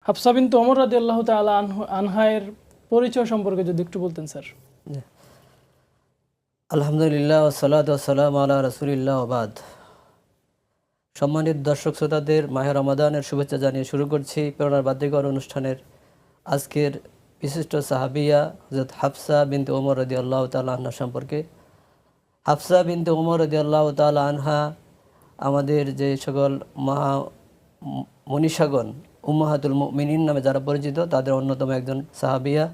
হাফসা বিনতে ওমর রাদিয়াল্লাহু তাআলা আনহায়ের পরিচয় সম্পর্কে যদি একটু বলতেন স্যার। জি। আলহামদুলিল্লাহ ওয়াসসালাতু ওয়াসসালামু আলা রাসূলিল্লাহ ওয়া বাদ। সম্মানিত দর্শক শ্রোতাদের মাহে রমাদানের শুভেচ্ছা জানিয়ে শুরু করছি প্রেরণার বাদ্যকর অনুষ্ঠানের আজকের বিশিষ্ট সাহাবিয়া হযরত হাফসা বিনতে ওমর রাদিয়াল্লাহু তাআলা আনহা সম্পর্কে। হাফসা বিনতে ওমর রাদিয়াল্লাহু তাআলা আনহা আমাদের যে সকল মনীষাগণ উম্মাহাতুল মুমিনিন নামে যারা পরিচিত তাদের অন্যতম একজন সাহাবিয়া।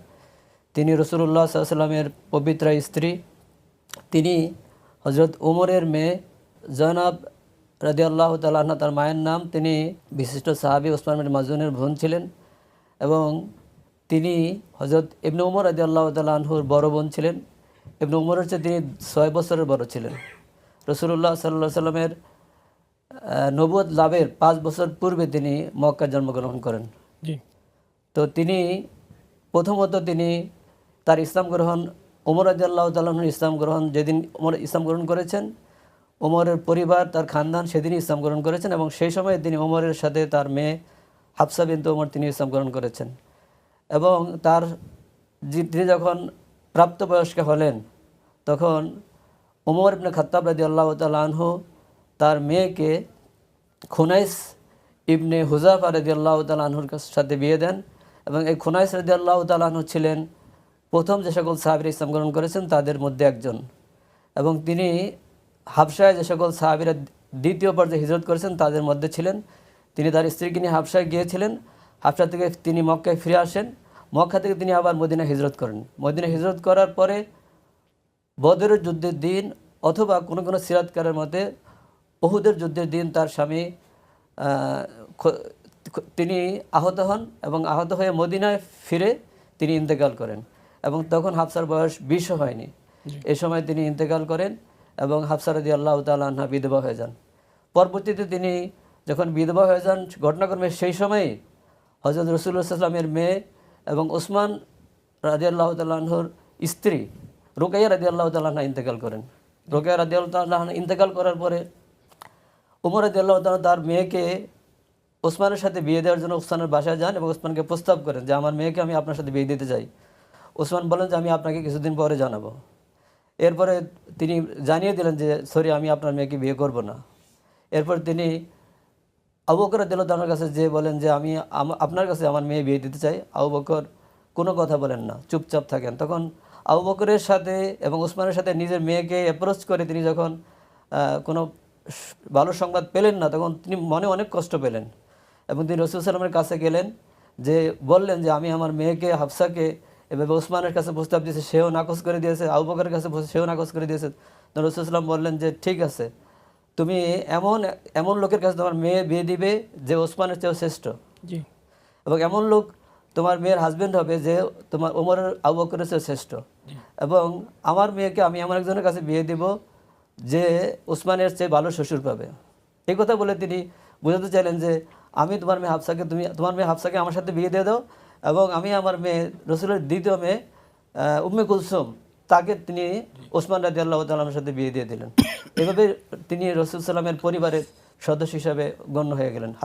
তিনি রাসূলুল্লাহ সাল্লাল্লাহু আলাইহি ওয়াসাল্লামের পবিত্র স্ত্রী। তিনি হযরত ওমরের মেয়ে জয়নাব রাদিয়াল্লাহু তাআলা আনহা তার মায়ের নাম। তিনি বিশিষ্ট সাহাবী ওসমান বিন মাজুনের বোন ছিলেন এবং তিনি হযরত ইবনে ওমর রাদিয়াল্লাহু তাআলা আনহুর বড় বোন ছিলেন। ইবনে ওমরের চেয়ে তিনি 6 বছরের বড় ছিলেন। রাসূলুল্লাহ সাল্লাল্লাহু আলাইহি ওয়াসাল্লামের নবুয়ত লাভের 5 বছর পূর্বে তিনি মক্কায় জন্মগ্রহণ করেন। জি। তো তিনি প্রথমত তিনি তার ইসলাম গ্রহণ ওমর রাদিয়াল্লাহু তাআলা আনহুর ইসলাম গ্রহণ যেদিন ওমর ইসলাম গ্রহণ করেছেন, ওমরের পরিবার তার খানদান সেদিনই ইসলাম গ্রহণ করেছেন এবং সেই সময় তিনি ওমরের সাথে তার মেয়ে হাফসা বিনতে ওমর তিনি ইসলাম গ্রহণ করেছেন এবং তিনি যখন প্রাপ্তবয়স্ক হলেন তখন ওমর ইবনে খাত্তাব রাদিয়াল্লাহু তাআলা আনহু তার মেয়েকে খুনাইস ইবনে হুযাফা রাদিয়াল্লাহু তাআলা আনহুর সাথে বিয়ে দেন এবং এই খুনাইস রাদিয়াল্লাহু তাআলা আনহু ছিলেন প্রথম যে সকল সাহাবীরা ইসলাম গ্রহণ করেছেন তাদের মধ্যে একজন এবং তিনি হাবশায় যে সকল সাহাবীরা দ্বিতীয় পর্যায়ে হিজরত করেছেন তাদের মধ্যে ছিলেন। তিনি তার স্ত্রীকে নিয়ে হাবশায় গিয়েছিলেন। হাবশা থেকে তিনি মক্কায় ফিরে আসেন। মক্কা থেকে তিনি আবার মদিনায় হিজরত করেন। মদিনায় হিজরত করার পরে বদরের যুদ্ধের দিন অথবা কোনো কোনো সিরাতকারের মতে উহুদের যুদ্ধের দিন তার স্বামী তিনি আহত হন এবং আহত হয়ে মদিনায় ফিরে তিনি ইন্তেকাল করেন এবং তখন হাফসার বয়স 20 হয়নি। এই সময় তিনি ইন্তেকাল করেন এবং হাফসা রাদিয়াল্লাহু তাআলা আনহা বিধবা হয়ে যান। পরবর্তীতে তিনি যখন বিধবা হয়ে যান ঘটনাক্রমে সেই সময়ই হযরত রাসূলুল্লাহ সাল্লাল্লাহু আলাইহি ওয়াসাল্লামের মেয়ে এবং ওসমান রাদিয়াল্লাহু তাআলা আনহুর স্ত্রী রুকাইয়া রাদিয়াল্লাহু তাআলা আনহা ইন্তেকাল করেন। রুকাইয়া রাদিয়াল্লাহু তাআলা আনহা ইন্তেকাল করার পরে ওমর রাদিয়াল্লাহু তাআলা তার মেয়েকে ওসমানের সাথে বিয়ে দেওয়ার জন্য ওসমানের বাসায় যান এবং ওসমানকে প্রস্তাব করেন যে আমার মেয়েকে আমি আপনার সাথে বিয়ে দিতে চাই। ওসমান বলেন যে আমি আপনাকে কিছুদিন পরে জানাবো। এরপরে তিনি জানিয়ে দিলেন যে সরি আমি আপনার মেয়েকে বিয়ে করব না। এরপর তিনি আবু বকর রাদিয়াল্লাহু তাআলার কাছে যে বলেন যে আমি আপনার কাছে আমার মেয়ে বিয়ে দিতে চাই। আবু বকর কোনো কথা বলেন না, চুপচাপ থাকেন। তখন আবু বকরের সাথে এবং ওসমানের সাথে নিজের মেয়েকে অ্যাপ্রোচ করে তিনি যখন কোনো ভালো সংবাদ পেলেন না তখন তিনি মনে অনেক কষ্ট পেলেন এবং তিনি রাসূল সাল্লাল্লাহু আলাইহি ওয়াসাল্লামের কাছে গেলেন যে বললেন যে আমি আমার মেয়েকে হাফসাকে এভাবে ওসমানের কাছে প্রস্তাব দিয়েছে, সেও নাকচ করে দিয়েছে, আবু বকরের কাছে সেও নাকচ করে দিয়েছে। তো রাসূল সাল্লাল্লাহু আলাইহি ওয়াসাল্লাম বললেন যে ঠিক আছে, তুমি এমন লোকের কাছে তোমার মেয়ে বিয়ে দিবে যে ওসমানের চেয়েও শ্রেষ্ঠ জি। এবং এমন লোক তোমার মেয়ের হাজবেন্ড হবে যে তোমার ওমরের আবু বকরের চেয়ে শ্রেষ্ঠ এবং আমার মেয়েকে আমি এমন একজনের কাছে বিয়ে দিব যে ওসমানের চেয়ে ভালো শ্বশুর পাবে। এই কথা বলে তিনি বোঝাতে চাইলেন যে আমি তোমার মেয়ে হাফসাকে আমার সাথে বিয়ে দিয়ে দাও এবং আমি আমার মেয়ে রাসূলের দ্বিতীয় মেয়ে উম্মে কুলসুম তাকে তিনি ওসমান রাদিয়াল্লাহু তাআলার সাথে বিয়ে দিয়ে দিলেন। এভাবে তিনি রাসূল সাল্লাল্লাহু আলাইহি ওয়াসাল্লামের পরিবারের সদস্য হিসাবে গণ্য হয়ে গেলেন।